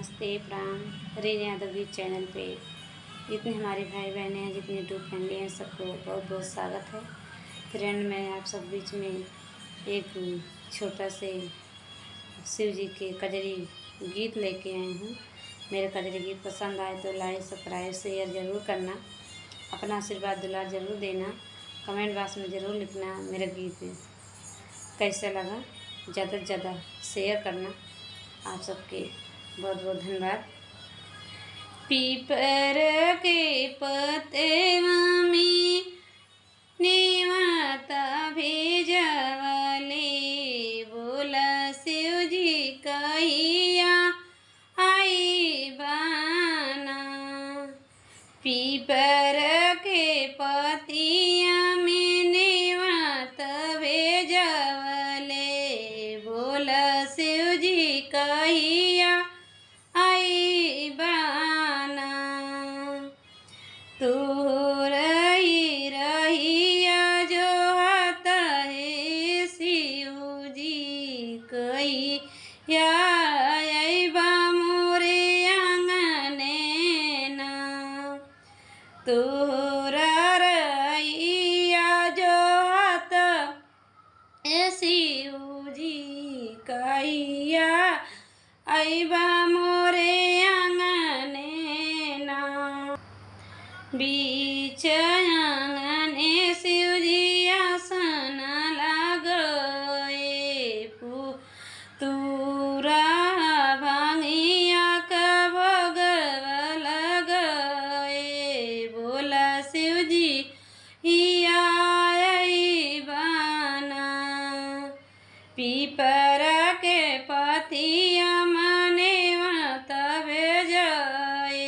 नमस्ते प्रणाम। रीन यादव गीत चैनल पे जितने हमारे भाई बहनें हैं, जितनी यूट्यूब फैमिली हैं, सबको बहुत बहुत स्वागत है। फ्रेंड, मैं आप सब बीच में एक छोटा से शिव जी के कजरी गीत लेके आई हूँ। मेरे कजरी गीत पसंद आए तो लाइक सब्सक्राइब शेयर ज़रूर करना, अपना आशीर्वाद दुलार ज़रूर देना, कमेंट बॉक्स में ज़रूर लिखना मेरा गीत कैसा लगा, ज़्यादा से ज़्यादा शेयर करना। आप सबके बहुत बहुत धन्यवाद। पीपर के पतवा में नेवता भेजवले, बोला शिव जी कहिया आई बाना। पीपर के पतिया में नेवता भेजवले, बोला शिव जी कहिया आई बाना। तू रही रहिया जो आता है शिव जी कहिया अइबा मोरे आंगने ना। तोहरा रहिया जो आता है शिव जी कहिया अइबा मोरे आंगने ना। बीच आंगने शिव जी आसन लगाए, तूरा भांगिया का भोगवा लगाए, बोला शिव जी हिया अइबाना। पीपरा के पतिया मनेवता भेजाए,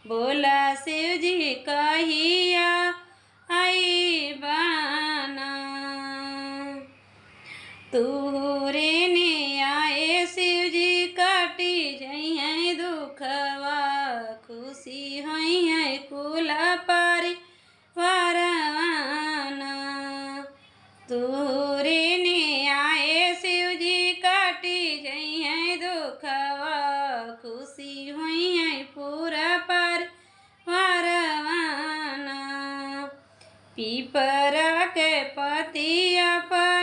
बोला शिव जी कहिया आई बाना। तूरे ने आए शिव जी काटी जइए दुखवा, खुशी होइए कुला परिवारवाना। तूरे ने आए शिव जी काटी जइए दुखवा, खुशी होइए पूरा परिवारवाना। पीपरा के पतिया पर